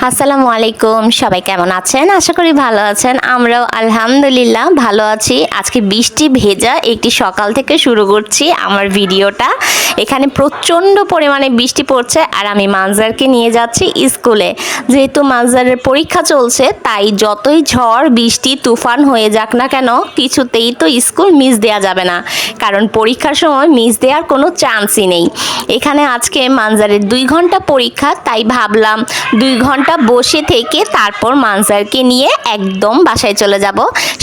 আসসালামু আলাইকুম, সবাই কেমন আছেন? আশা করি ভালো আছেন। আমরাও আলহামদুলিল্লাহ ভালো আছি। আজকে বৃষ্টি ভেজা একটি সকাল থেকে শুরু করছি আমার ভিডিওটা। এখানে প্রচণ্ড পরিমাণে বৃষ্টি পড়ছে আর আমি মানজারকে নিয়ে যাচ্ছি স্কুলে। যেহেতু মানজারের পরীক্ষা চলছে, তাই যতই ঝড় বৃষ্টি তুফান হয়ে যাক না কেন, কিছুতেই তো স্কুল মিস দেওয়া যাবে না, কারণ পরীক্ষার সময় মিস দেওয়ার কোনো চান্সই নেই। এখানে আজকে মানজারের 2 ঘন্টা পরীক্ষা, তাই ভাবলাম 2 ঘন্টা বসে থেকে তারপর মানজারকে নিয়ে একদম বাসায় চলে যাব।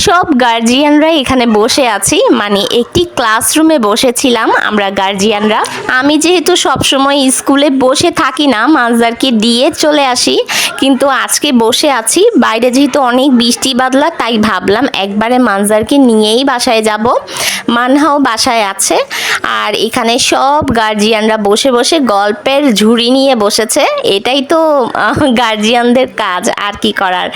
সব গার্জিয়ানরা এখানে বসে আছি, মানে একটি ক্লাসরুমে বসেছিলাম আমরা গার্জিয়ানরা। আমি যেহেতু সবসময় স্কুলে বসে থাকি না, মানজারকে দিয়ে চলে আসি, কিন্তু আজকে বসে আছি। বাইরে যেহেতু অনেক বৃষ্টি বাদলা, তাই ভাবলাম একবারে মানজারকে নিয়েই বাসায় যাব। মানহাও বাসায় আছে, আর এখানে সব গার্জিয়ানরা বসে বসে গল্পের ঝুড়ি নিয়ে বসেছে। এটাই তো গার্জিয়ানদের কাজ, আর কি করার।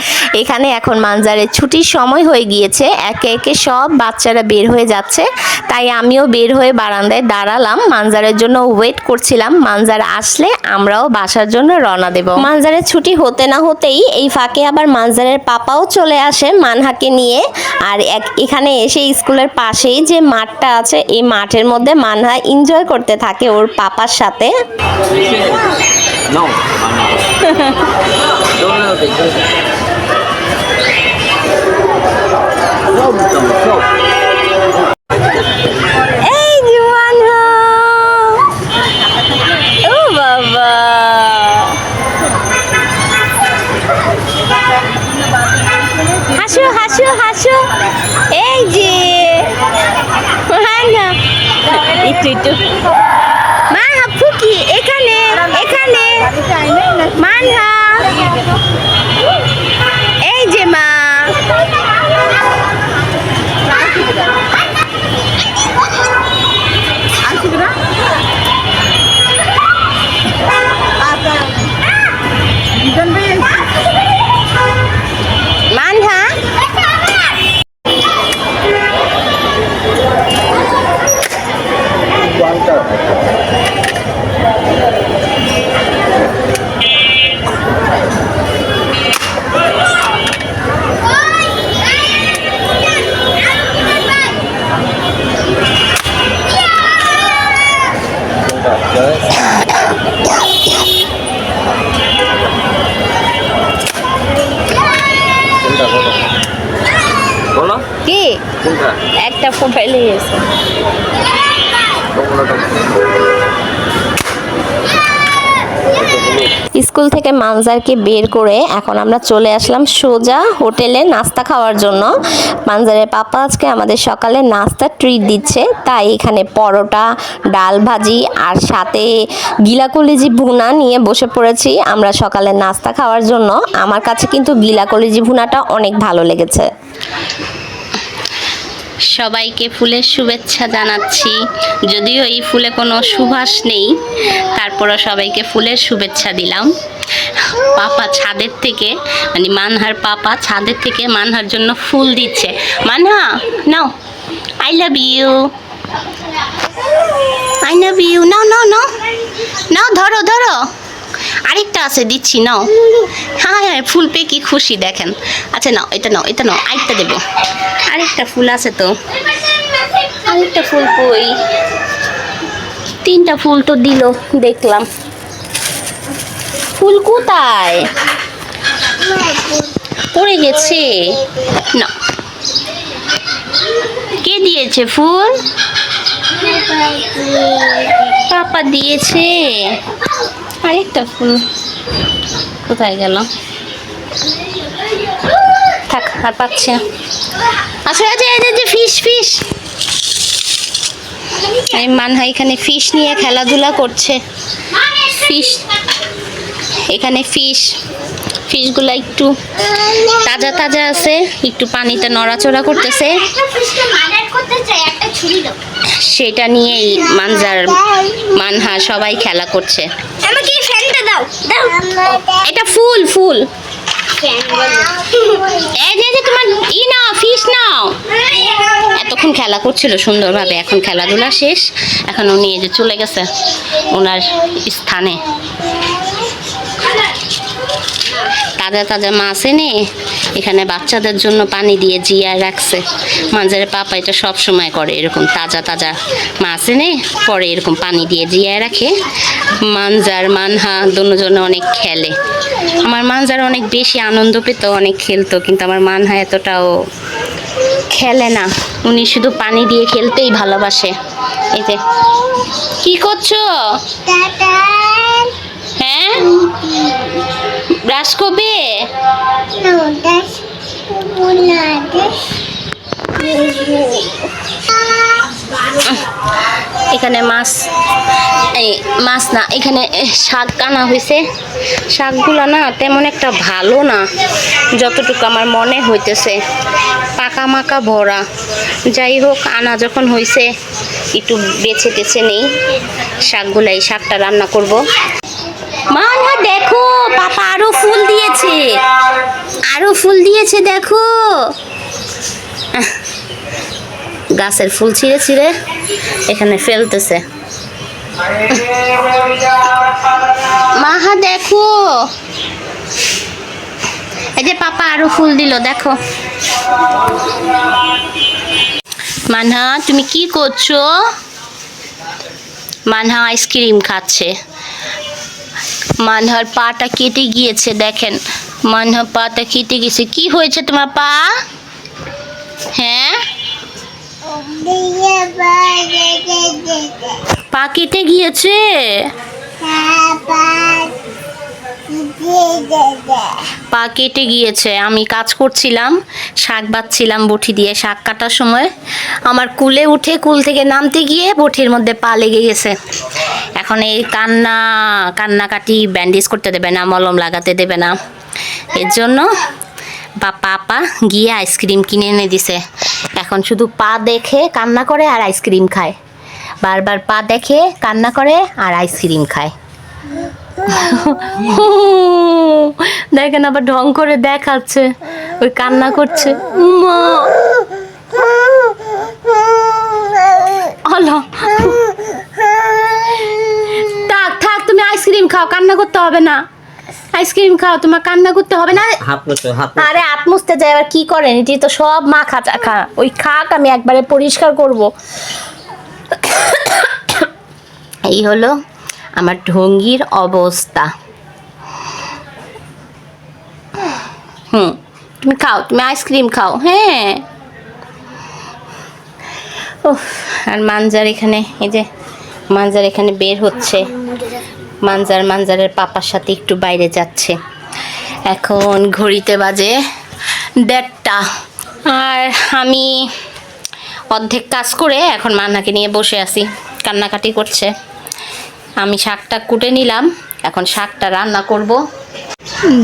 এখানে এখন মানজারের ছুটির সময় হয়ে গিয়েছে, একে একে সব বাচ্চারা বের হয়ে যাচ্ছে, তাই আমিও বের হয়ে বারান্দায় দাঁড়ালাম। মানজারের জন্য ওয়েট করছিলাম, মানজার আসলে আমরাও বাসার জন্য রওনা দেব। মানজারের ছুটি হতে না হতেই এই ফাঁকে আবার মানজারের পাপাও চলে আসে মানহাকে নিয়ে। আর এখানে এসে স্কুলের পাশেই যে মাঠটা আছে, এই মাঠের মধ্যে মানহা এনজয় করতে থাকে ওর পাপার সাথে। No. এই যে মানহা, ও বাবা, হাসো হাসো হাসো। এই যে মানহা, একটু একটু মানহা ফুকি, এখানে এখানে মানহা, এই যে মা। মানহা, বলো কি কোনটা? একটা মোবাইলে গেছে। স্কুল থেকে মানজারকে বের করে এখন আমরা চলে আসলাম সোজা হোটেলে নাস্তা খাওয়ার জন্য। মানজারের পাপা আজকে আমাদের সকালে নাস্তা ট্রিট দিচ্ছে, তাই এখানে পরোটা, ডাল ভাজি আর সাথে গিলা কলিজি ভুনা নিয়ে বসে পড়েছি আমরা সকালে নাস্তা খাওয়ার জন্য। আমার কাছে কিন্তু গিলা কলিজি ভুনাটা অনেক ভালো লেগেছে। সবাইকে ফুলের শুভেচ্ছা জানাচ্ছি, যদিও এই ফুলে কোনো সুবাস নেই, তারপরও সবাইকে ফুলের শুভেচ্ছা দিলাম। পাপা ছাদের থেকে, মানে মানহার পাপা ছাদের থেকে মানহার জন্য ফুল দিচ্ছে। মানহা নাও, I love you, I love you, নাও নাও নাও নাও, ধরো ধরো, আরেকটা আছে দিচ্ছি, নাও। হ্যাঁ হ্যাঁ, ফুল পেয়ে কি খুশি দেখেন। আচ্ছা নাও, এটা নাও, এটা নাও, আরেকটা দেবো। আরেকটা ফুল আছে তো, আরেকটা ফুল কই? 3টা ফুল তো দিল দেখলাম, ফুল কোথায় পড়ে গেছে? না, কে দিয়েছে ফুল? পাপা দিয়েছে। আরেকটা ফুল কোথায় গেল? থাক, আর পাচ্ছে না। আচ্ছা আচ্ছা, এই যে ফিশ ফিশ, এই মানহা এখানে ফিশ নিয়ে খেলাধুলা করছে। ফিশ, এখানে ফিশ, ফিশগুলো একটু তাজা তাজা আছে, একটু পানিতে নড়াচড়া করতেছে। সেটা নিয়েই মানজার মানহা সবাই খেলা করছে। আমাকে ফ্যানটা দাও, দাও। এটা ফুল ফুল। এই যে তোমার নাও, ফিশ নাও। এতক্ষণ খেলা করছিল সুন্দরভাবে, এখন খেলাধুলা শেষ, এখন উনি এই যে চলে গেছে ওনার স্থানে। তাজা তাজা মাছ এনে এখানে বাচ্চাদের জন্য পানি দিয়ে জিয়ায় রাখছে। মানজারের পাপা এটা সব সময় করে, এরকম তাজা তাজা মাছ এনে পরে এরকম পানি দিয়ে জিয়ায় রাখে। মানজার মানহা দুজনে অনেক খেলে। আমার মানজার অনেক বেশি আনন্দ পেত, অনেক খেলতো, কিন্তু আমার মানহা এতটাও খেলে না। উনি শুধু পানি দিয়ে খেলতেই ভালোবাসে। এই যে কি করছো? হ্যাঁ, ব্রাশ করবে? এখানে মাছ, এই মাছ না, এখানে শাক আনা হয়েছে। শাকগুলা না তেমন একটা ভালো না, যতটুকু আমার মনে হইতেছে, পাকা মাকা ভরা। যাই হোক, আনা যখন হয়েছে একটু বেছে টেছে নেই শাকগুলা। এই শাকটা রান্না করব। মা না দেখো, পাপা আরো ফুল দিয়েছে, আরো ফুল দিয়েছে দেখো। গাছের ফুল ছিঁড়ে ছিঁড়ে এখানে ফেলতেছে। মাহা দেখো, এই যে পাপা আরো ফুল দিল দেখো। মানহা তুমি কি করছো? মানহা আইসক্রিম খাচ্ছে। মানহার পাটা কেটে গিয়েছে, দেখেন মানহা পাটা কেটে গেছে। কি হয়েছে তোমার পা? হ্যাঁ, পা কেটে গিয়েছে। পা কেটে গিয়েছে। আমি কাজ করছিলাম, শাক বাছছিলাম বটি দিয়ে। শাক কাটার সময় আমার কুলে উঠে কুল থেকে নামতে গিয়ে বটির মধ্যে পা লেগে গেছে। এখন এই কান্নাকাটি ব্যান্ডেজ করতে দেবে না, মলম লাগাতে দেবে না। এর জন্য পাপা গিয়ে আইসক্রিম কিনে এনে দিছে। এখন শুধু পা দেখে কান্না করে আর আইসক্রিম খায়। বারবার পা দেখে কান্না করে আর আইসক্রিম খায়। দেখেন আবার ঢং করে দেখাচ্ছে, ওই কান্না করছে। মা হলো, থাক তুমি আইসক্রিম খাও, কান্না করতে হবে না। আইসক্রিম খাও, তোমার কান্না করতে হবে না। আরে হাত মুছতে যাই আবার কি করেন? এটি তো সব মাখা চাখা। ওই খাক, আমি একবারে পরিষ্কার করব। এই হলো আমার ঢঙ্গির অবস্থা। তুমি খাও, তুমি আইসক্রিম খাও। হ্যাঁ। আর মানজার এখানে, এই যে মানজার এখানে বের হচ্ছে। মানজারের পাপার সাথে একটু বাইরে যাচ্ছে। এখন ঘড়িতে বাজে 1:30। আর আমি অর্ধেক কাজ করে এখন মান্নাকে নিয়ে বসে আছি, কান্নাকাটি করছে। আমি শাকটা কুটে নিলাম, এখন শাকটা রান্না করব।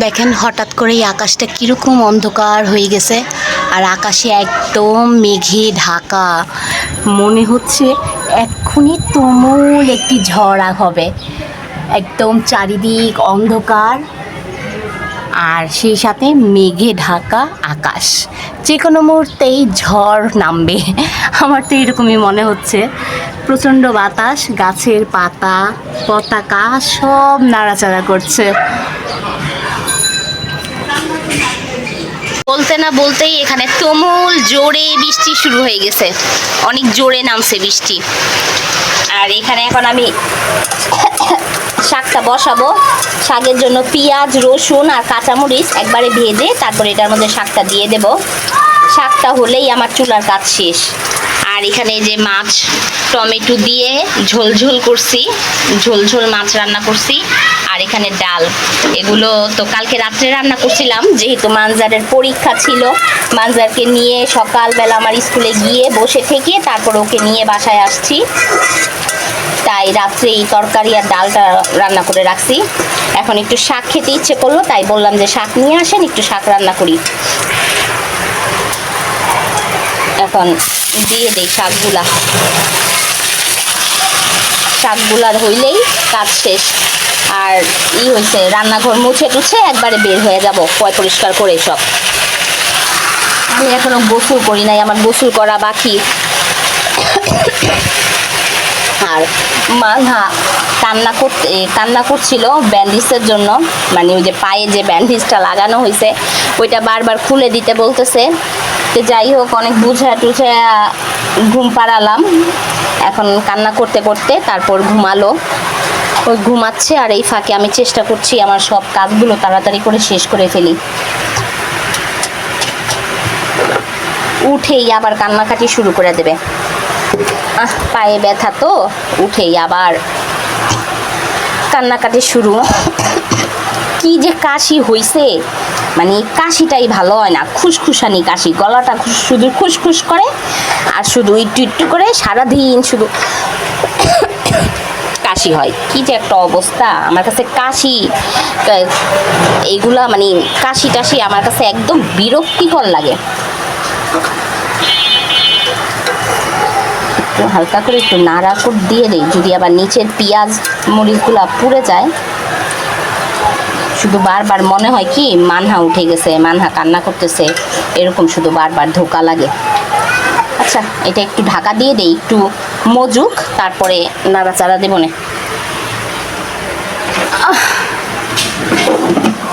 দেখেন হঠাৎ করেই আকাশটা কীরকম অন্ধকার হয়ে গেছে, আর আকাশে একদম মেঘে ঢাকা। মনে হচ্ছে এক্ষুনি তুমুল একটি ঝড় হবে। একদম চারিদিক অন্ধকার, আর সেই সাথে মেঘে ঢাকা আকাশ। যে কোনো মুহূর্তেই ঝড় নামবে, আমার তো এরকমই মনে হচ্ছে। প্রচণ্ড বাতাস, গাছের পাতা পতাকা সব নাড়াচাড়া করছে। বলতে না বলতেই এখানে তুমুল জোরে বৃষ্টি শুরু হয়ে গেছে, অনেক জোরে নামছে বৃষ্টি। আর এখানে এখন আমি শাকটা বসাবো। শাকের জন্য পেঁয়াজ, রসুন আর কাঁচামরিচ একবারে ভেজে তারপরে এটার মধ্যে শাকটা দিয়ে দেব। শাকটা হলেই আমার চুলার কাজ শেষ। আর এখানে যে মাছ টমেটো দিয়ে ঝোল করছি, ঝোল মাছ রান্না করছি। আর এখানে ডাল, এগুলো তো কালকে রাত্রে রান্না করছিলাম, যেহেতু মানজারের পরীক্ষা ছিল। মানজারকে নিয়ে সকালবেলা আমার স্কুলে গিয়ে বসে থেকে তারপর ওকে নিয়ে বাসায় আসছি, তাই রাত্রে এই তরকারি আর ডালটা রান্না করে রাখছি। এখন একটু শাক খেতে ইচ্ছে করলো, তাই বললাম যে শাক নিয়ে আসেন, একটু শাক রান্না করি। এখন দিয়ে দেই শাকগুলা হইলেই কাজ শেষ। আর হয়েছে, রান্নাঘর মুছে টুছে একবারে বের হয়ে যাব পরিষ্কার করে সব। আমি এখনো গোসল করি নাই, আমার গোসল করা বাকি। আর মানহা কান্না করছিল ব্যান্ডেজের জন্য, মানে ওই যে পায়ে যে ব্যান্ডেজটা লাগানো হয়েছে ওইটা বারবার খুলে দিতে বলতেছে। তো যাই হোক, অনেক বুঝা টুঝা ঘুম পাড়ালাম। এখন কান্না করতে করতে তারপর ঘুমালো, ওই ঘুমাচ্ছে। আর এই ফাঁকে আমি চেষ্টা করছি আমার সব কাজগুলো তাড়াতাড়ি করে শেষ করে ফেলি। উঠেই আবার কান্নাকাটি শুরু করে দেবে। পায়ে ব্যথা তো, উঠেই আবার কান্নাকাটি শুরু। কি যে কাশি হইছে, মানে কাশিটাই ভালো হয় না, খুসখুসানি কাশি, গলাটা শুধু খুসখুস করে আর শুধু একটু একটু করে সারাদিন শুধু কাশি হয়। কি যে একটা অবস্থা আমার কাছে, কাশি এইগুলা মানে কাশি টাশি আমার কাছে একদম বিরক্তিকর লাগে। একটু হালকা করে একটু নাড়া করে দিয়ে দিই, যদি আবার নিচের পেঁয়াজ মরিচগুলা পুড়ে যায়। শুধু বারবার মনে হয় কি মানহা উঠে গেছে, মানহা কান্না করতেছে, এরকম শুধু বারবার ধোকা লাগে। আচ্ছা, এটা একটু ঢাকা দিয়ে দেই, একটু মজুক, তারপরে নাড়াচাড়া দেবো না,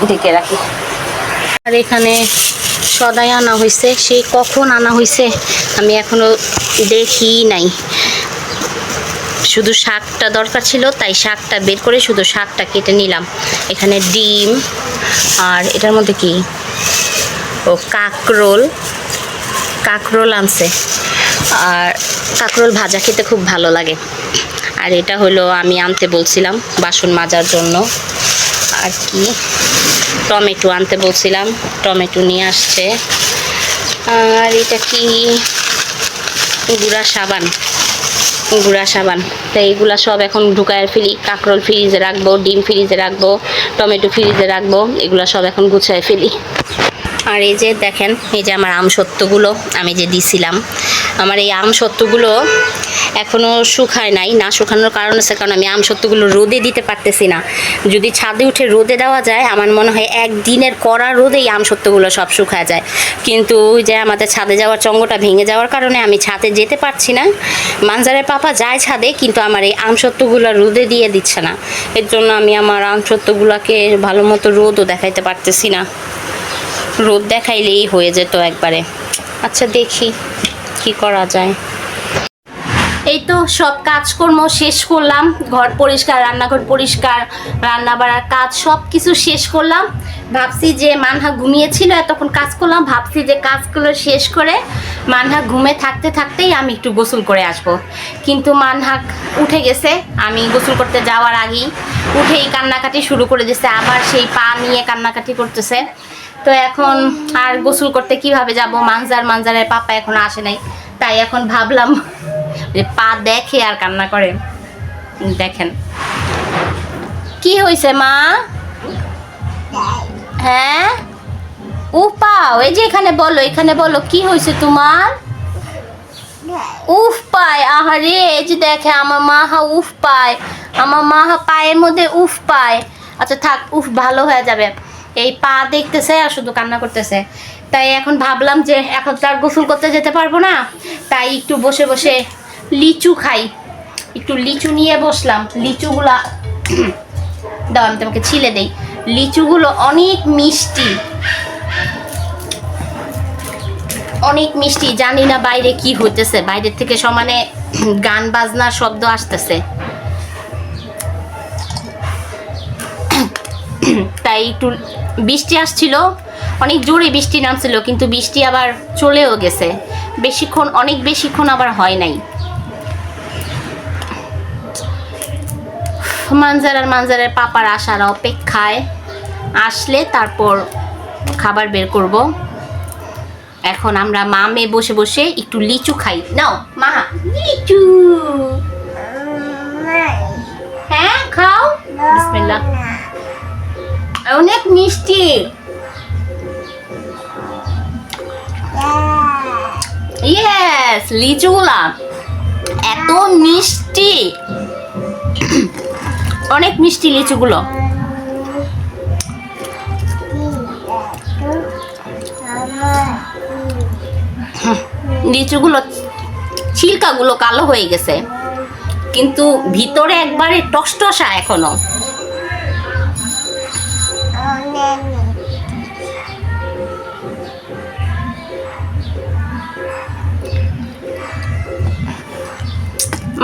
ঢেকে রাখি। আর এখানে সদাই আনা হয়েছে, সেই কখন আনা হয়েছে আমি এখনো দেখি নাই। শুধু শাকটা দরকার ছিল, তাই শাকটা বের করে শুধু শাকটা কেটে নিলাম। এখানে ডিম, আর এটার মধ্যে কি, ও কাকরোল আনছে। আর কাকরোল ভাজা খেতে খুব ভালো লাগে। আর এটা হলো আমি আনতে বলছিলাম বাসন মাজার জন্য। আর কি, টমেটো আনতে বলছিলাম, টমেটো নিয়ে আসছে। আর এটা কি, গুঁড়া সাবান। তো এইগুলা সব এখন ঢুকায় ফেলি। কাঁকরোল ফ্রিজে রাখবো, ডিম ফ্রিজে রাখবো, টমেটো ফ্রিজে রাখবো, এগুলো সব এখন গুছায় ফেলি। আর এই যে দেখেন, এই যে আমার আমসত্ত্বগুলো আমি যে দিছিলাম, আমার এই আমসত্ত্বগুলো এখনও শুকায় নাই। না শুকানোর কারণ আছে, কারণ আমি আমসত্ত্বগুলো রোদে দিতে পারতেছি না। যদি ছাদে উঠে রোদে দেওয়া যায়, আমার মনে হয় একদিনের কড়া রোদেই আমসত্ত্বগুলো সব শুকায় যায়। কিন্তু ওই যে আমাদের ছাদে যাওয়ার চঙ্গটা ভেঙে যাওয়ার কারণে আমি ছাদে যেতে পারছি না। মানজারের পাপা যায় ছাদে, কিন্তু আমার এই আমসত্ত্বগুলো রোদে দিয়ে দিচ্ছে না। এর জন্য আমি আমার আমসত্ত্বগুলোকে ভালো মতো রোদও দেখাইতে পারতেছি না। রোদ দেখাইলেই হয়ে যেত একবারে। আচ্ছা, দেখি কি করা যায়। এই তো সব কাজকর্ম শেষ করলাম, ঘর পরিষ্কার, রান্নাঘর পরিষ্কার, রান্না বাড়ার কাজ সব কিছু শেষ করলাম। ভাবছি যে মানহা ঘুমিয়েছিল, এতক্ষণ কাজ করলাম, ভাবছি যে কাজগুলো শেষ করে মানহা ঘুমে থাকতে থাকতেই আমি একটু গোসল করে আসব। কিন্তু মানহা উঠে গেছে, আমি গোসল করতে যাওয়ার আগেই উঠেই কান্নাকাটি শুরু করে দিয়েছে, আবার সেই পা নিয়ে কান্নাকাটি করতেছে। তো এখন আর গোসল করতে কিভাবে যাব, মানজারের পাপা এখন আসে নাই, তাই এখন ভাবলাম যে পা দেখে আর কান্না করে। দেখেন কি হয়েছে মা, হ্যাঁ পাও, এই যে এখানে বলো কি হয়েছে তোমার। উফ পায়, আহারে, এই যে দেখে আমার মাহা উফ পায়, আমার মাহা পায়ের মধ্যে উফ পায়। আচ্ছা থাক, উফ ভালো হয়ে যাবে। এই পা দেখতেছে আর শুধু কান্না করতেছে। তাই এখন ভাবলাম যে এখন তো আর গোসল করতে যেতে পারবো না, তাই একটু বসে বসে লিচু খাই। একটু লিচু নিয়ে বসলাম। লিচুগুলা দাও, আমি তোমাকে ছিলে দেই। লিচুগুলো অনেক মিষ্টি, অনেক মিষ্টি। জানি না বাইরে কি হইতেছে, বাইরের থেকে সমানে গান বাজনার শব্দ আসতেছে। তাই একটু বৃষ্টি আসছিল, অনেক জোরে বৃষ্টি নামছিল, কিন্তু বৃষ্টি আবার চলেও গেছে। অনেক বেশিক্ষণ আবার হয় নাই। মানজারের পাপার আসার অপেক্ষায়, আসলে তারপর খাবার বের করব। এখন আমরা মা মেয়ে বসে বসে একটু লিচু খাই। নাও মা, লিচু, হ্যাঁ খাও, বিসমিল্লাহ। অনেক মিষ্টি, ইয়েস, লিচুগুলা এত মিষ্টি, অনেক মিষ্টি লিচুগুলো। লিচুগুলো ছিলকাগুলো কালো হয়ে গেছে, কিন্তু ভিতরে একবারে টসটসা এখনো।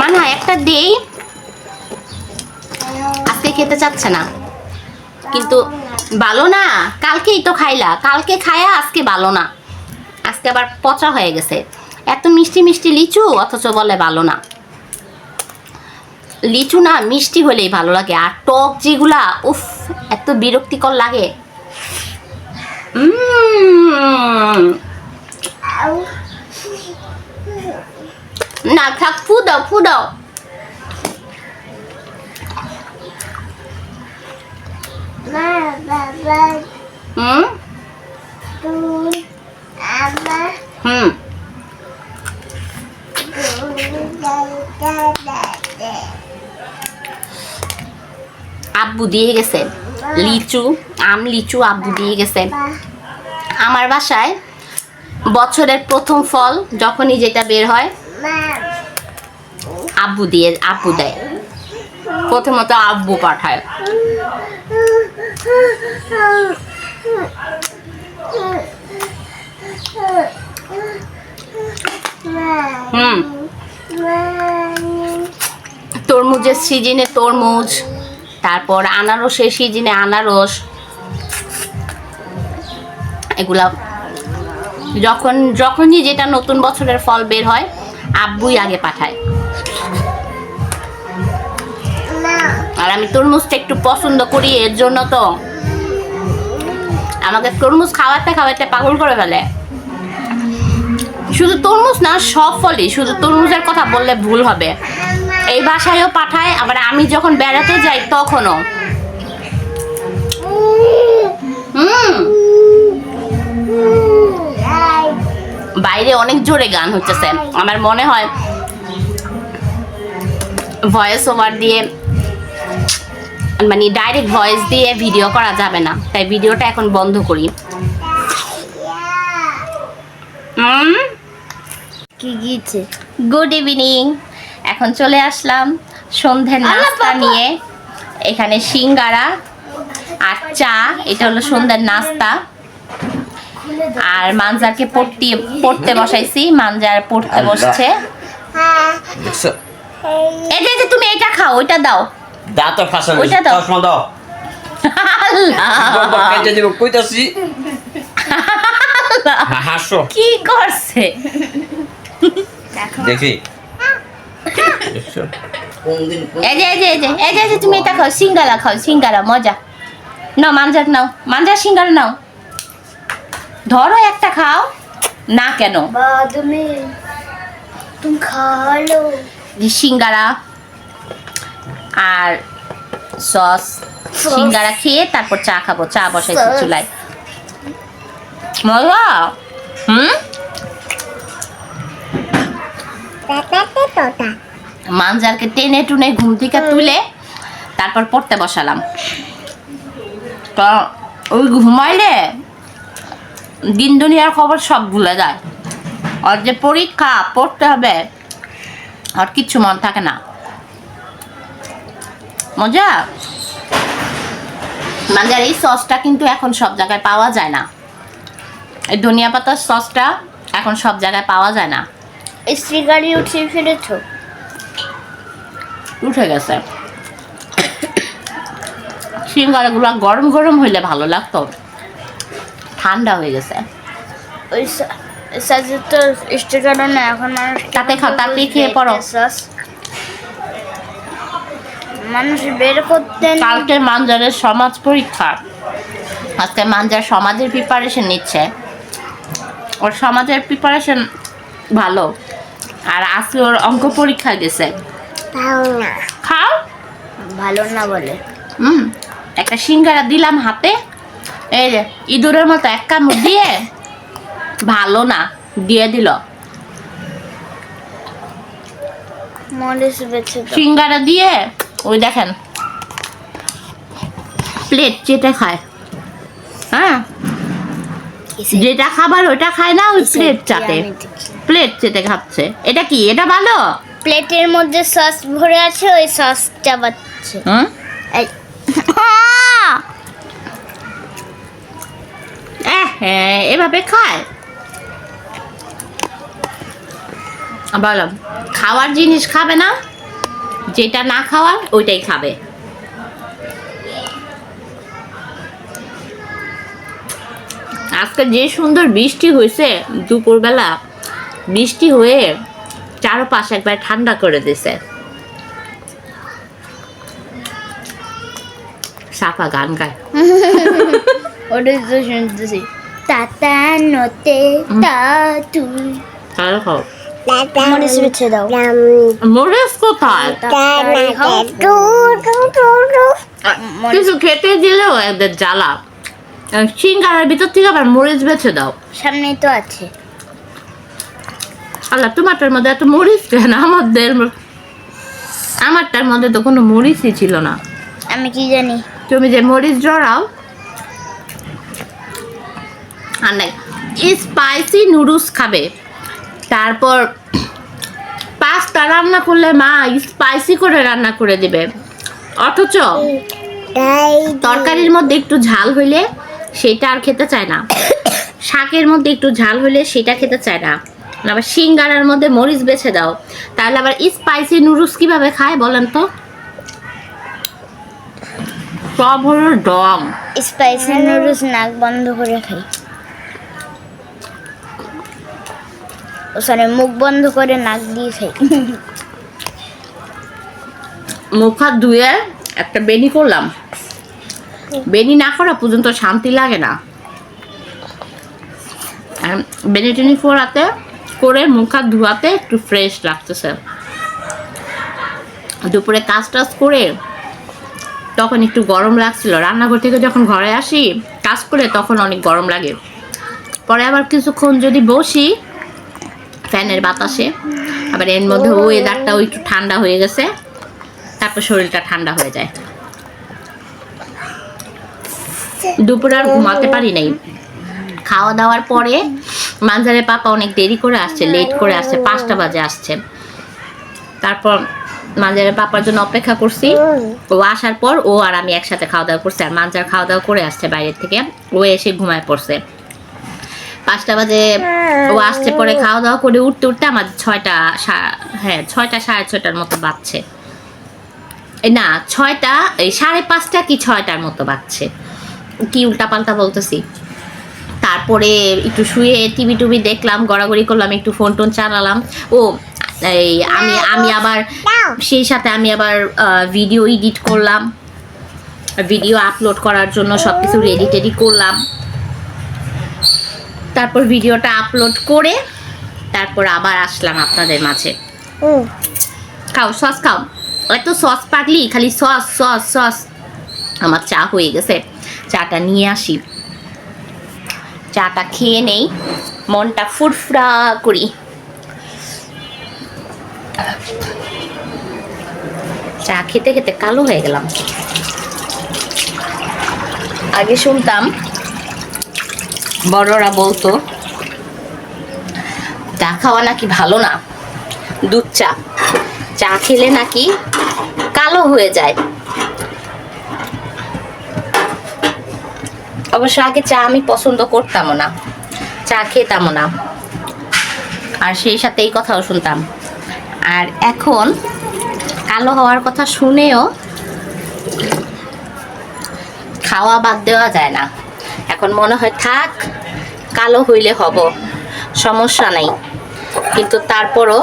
মানা একটা দেই, আজকে খেতে চাচ্ছে না কিন্তু ভালো না, কালকেই তো খাইলা, কালকে খায়া আজকে ভালো না, আজকে আবার পচা হয়ে গেছে। এত মিষ্টি মিষ্টি লিচু অথচ বলে ভালো না। লিচু না মিষ্টি হলেই ভালো লাগে, আর টক যেগুলা উফ এত বিরক্তিকর লাগে। না থাক, ফু দাও ফু দাও। আব্বু দিয়ে গেছে লিচু, লিচু আব্বু দিয়ে গেছে। আমার বাসায় বছরের প্রথম ফল যখনই যেটা বের হয় আব্বু দেয়, প্রথমত আব্বু পাঠায়। তরমুজের সিজনে তরমুজ, তারপর আনারসের সিজনে আনারস, এগুলা যখনই যেটা নতুন বছরের ফল বের হয় আব্বুই আগে পাঠায়। আর আমি তরমুজটা একটু পছন্দ করি, এর জন্য তো আমাকে তরমুজ খাওয়াতে খাওয়াতে পাগল করে ফেলে। শুধু তরমুজ না, সব ফলই, শুধু তরমুজের কথা বললে ভুল হবে। এই বাসায়ও পাঠায়, আবার আমি যখন বেড়াতে যাই তখনও। বাইরে অনেক জোরে গান হচ্ছে, আমার মনে হয় ভয়েস ওভার দিয়ে, মানে ডাইরেক্ট ভয়েস দিয়ে ভিডিও করা যাবে না, তাই ভিডিওটা এখন বন্ধ করি। গুড ইভিনিং, এখন চলে আসলাম সন্ধ্যের নাস্তা নিয়ে। এখানে সিঙ্গারা আর চা, এটা হলো সন্ধ্যের নাস্তা। আর মানজারকে পড়তে বসাইছি, মানজার পড়তে বসছে। এই যে তুমি এটা খাও, ওইটা দাও, দাঁতর ফাঁসা ওইটা দাও। চশমা দাও। কেটে দিব কইতাছি। হাসো কি করছে দেখি। এই যে তুমি এটা খাও, সিঙ্গারা খাও, সিঙ্গারা মজা। নাও মানজার, নাও মানজার সিঙ্গারা নাও, ধরো একটা খাও না কেন, तुम खा लो। সিঙ্গারা আর সস। সিঙ্গারা খেয়ে তারপর চা খাবো, চা বসাইছি চুলায়। মজা। মানজারকে টেনে টুনে ঘুম থেকে তুলে তারপর পড়তে বসালাম। তো ওই ঘুমাইলে দিন দুনিয়ার খবর সব ভুলে যায়, আর যে পরীক্ষা পড়তে হবে আর কিচ্ছু মন থাকে না। মজা। মানজার এই সসটা কিন্তু এখন সব জায়গায় পাওয়া যায় না, এই ধনিয়া পাতার সসটা এখন সব জায়গায় পাওয়া যায় না। স্ত্রী গাড়ি উঠিয়ে ফেলেছো? উঠে গেছে। সিঙ্গারাগুলো গরম গরম হইলে ভালো লাগতো, ঠান্ডা হয়ে গেছে। ওই সাজে তো স্টিকার না, এখন মানুষ তাতে খাও, তাতেই খেয়ে পড়ো। মানুষ বের করতে কালকে মানজারের সমাজ পরীক্ষা, আজকে মানজার সমাজের প্রিপারেশন নিচ্ছে। ওর সমাজের প্রিপারেশন ভালো, আর আজকে ওর অঙ্ক পরীক্ষা গেছে। খাও, ভালো না বলে। একটা সিঙ্গারা দিলাম হাতে, এই যে ইঁদুরের মতো এক কামড় দিয়ে ভালো না দিয়ে দিল। সিঙ্গারা দিয়ে ওই দেখেন প্লেট চেটে খায়। হ্যাঁ, যেটা খাবার ওটা খায় না, ওই প্লেট চাটে, প্লেট চেটে খাচ্ছে। এটা কি, এটা ভালো? প্লেটের মধ্যে সস ভরে আছে, ওই সস চাবাচ্ছে। এই, হ্যাঁ এভাবে খায়। বলো, খাওয়ার জিনিস খাবে না, যেটা না খাওয়ার ওইটাই খাবে। আজকে যে সুন্দর বৃষ্টি হয়েছে দুপুরবেলা, বৃষ্টি হয়ে চারপাশ একবার ঠান্ডা করে দিছে। সাফা গান গায়। ওটা তো শুনতেছি। তাতা নতে তাতু। তাহলে খাও। মরিচ বেছে দাও। মরিচ কোথায়? তাড়াতাড়ি খাও। কিছু খেতে দিলেও এদের জ্বালা। সিঙ্গারার ভিতর থেকে আবার মরিচ বেছে দাও। সামনেই তো আছে। আল্লাহ, তোমারটার মধ্যে এত মরিচ কেন? আমারটার মধ্যে তো কোনো মরিচই ছিল না। আমি কি জানি। তুমি যে মরিচ জড়াও আর নাই। স্পাইসি নুডলস খাবে, তারপর পাস্তা রান্না করলে মা স্পাইসি করে রান্না করে দিবে, অথচ তরকারির মধ্যে একটু ঝাল হইলে সেটা আর খেতে চায় না, শাকের মধ্যে একটু ঝাল হইলে সেটা খেতে চায় না। আবার সিঙ্গারার মধ্যে মরিচ বেছে দাও, তাহলে আবার স্পাইসি নুডলস কিভাবে খায় বলেন তো? সব হলো ডম। স্পাইসি নুডলস নাক বন্ধ করে খাই। ও সরি, মুখ বন্ধ করে নাক দিয়ে খাই। মুখ হাত ধুয়ে একটা বেনি করলাম, বেনি না করা পর্যন্ত শান্তি লাগে না। বেনি টেনি ফোড়াতে করে মুখ হাত ধোয়াতে একটু ফ্রেশ লাগতেছে। দুপুরে কাজ টাজ করে তখন একটু গরম লাগছিল, রান্নাঘর থেকে যখন ঘরে আসি কাজ করে তখন অনেক গরম লাগে। পরে আবার কিছুক্ষণ যদি বসি ফ্যানের বাতাসে, আবার এর মধ্যে ওয়েদারটাও একটু ঠান্ডা হয়ে গেছে, তারপর শরীরটা ঠান্ডা হয়ে যায়। দুপুরে আর ঘুমাতে পারি নাই। খাওয়া দাওয়ার পরে মানজারের পাপা অনেক দেরি করে আসছে, লেট করে আসছে, 5টা বাজে আসছে। তারপর মানজারের পাপার জন্য অপেক্ষা করছি। ও আসার পর ও আর আমি একসাথে খাওয়া দাওয়া করছি, আর মানজার খাওয়া দাওয়া করে আসছে বাইরের থেকে, ও এসে ঘুমায় পড়ছে। 5টা বাজে ও আসছে, পরে খাওয়া দাওয়া করে উঠতে উঠতে আমার 6টা, হ্যাঁ 6টা 6:30টার মতো বাজছে। না 6টা, এই 5:30টা কি 6টার মতো বাজছে, কি উল্টাপাল্টা বলতেছি। তারপরে একটু শুয়ে টিভি টুবি দেখলাম, গড়াগড়ি করলাম, একটু ফোন টোন চালালাম। ও এই আমি আবার সেই সাথে আমি আবার ভিডিও এডিট করলাম, ভিডিও আপলোড করার জন্য সব কিছু রেডি টেডি করলাম। তারপর ভিডিওটা আপলোড করে তারপর আবার আসলাম আপনাদের মাঝে। খাও, সস খাও, এত সস পাগলি, খালি সস সস সস। আমার চা হয়ে গেছে, চাটা নিয়ে আসি, চাটা খেয়ে নেই, মনটা ফুরফুরা করি। চা খেতে খেতে কালো হয়ে গেলাম। আগে শুনতাম বড়রা বলতো চা খাওয়া নাকি ভালো না, দুধ চা, চা খেলে নাকি কালো হয়ে যায়। অবশ্য আগে চা আমি পছন্দ করতামও না, চা খেতামও না, আর সেই সাথে এই কথাও শুনতাম। আর এখন কালো হওয়ার কথা শুনেও খাওয়া বাদ দেওয়া যায় না। এখন মনে হয় থাক, কালো হইলে হব, সমস্যা নাই, কিন্তু তারপরও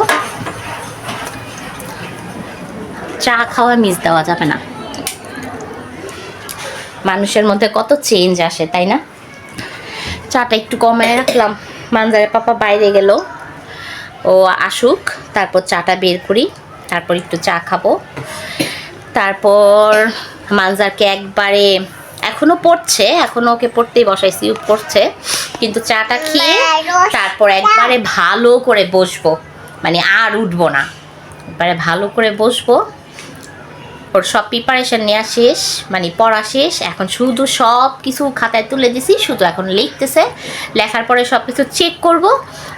চা খাওয়া মিস দেওয়া যাবে না। মানুষের মধ্যে কত চেঞ্জ আসে, তাই না? চাটা একটু কমায় রাখলাম, মানজারের পাপা বাইরে গেল, ও আসুক, তারপর চাটা বের করি, তারপর একটু চা খাবো। তারপর মানজারকে একবারে এখনো পড়ছে, এখনো ওকে পড়তেই বসাইছি, পড়ছে, কিন্তু চাটা খেয়ে তারপর একবারে ভালো করে বসবো, মানে আর উঠবো না, একবারে ভালো করে বসবো। ওর সব প্রিপারেশন নেওয়া শেষ, মানে পড়া শেষ, এখন শুধু সব কিছু খাতায় তুলে দিছি, শুধু এখন লিখতেছে। লেখার পরে সব কিছু চেক করব,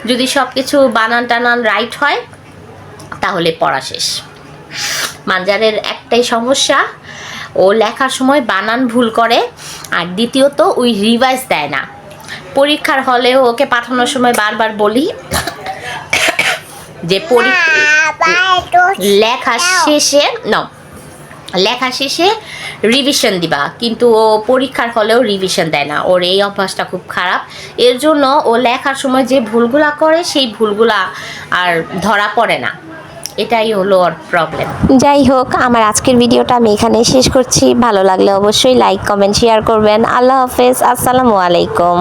যদি সব কিছু বানান টানান রাইট হয় তাহলে পড়া শেষ। মানজারের একটাই সমস্যা, ও লেখার সময় বানান ভুল করে, আর দ্বিতীয়ত ওই রিভাইজ দেয় না। পরীক্ষার হলেও ওকে পাঠানোর সময় বারবার বলি যে লেখা শেষে রিভিশন দিবা, কিন্তু ও পরীক্ষার হলেও রিভিশন দেয় না। ওর এই অভ্যাসটা খুব খারাপ। এর জন্য ও লেখার সময় যে ভুলগুলা করে সেই ভুলগুলা আর ধরা পড়ে না। এটাই হলো ওর প্রবলেম। যাই হোক, আমার আজকের ভিডিওটা আমি এখানে শেষ করছি। ভালো লাগলে অবশ্যই লাইক, কমেন্ট, শেয়ার করবেন। আল্লাহ হাফেজ, আসসালামু আলাইকুম।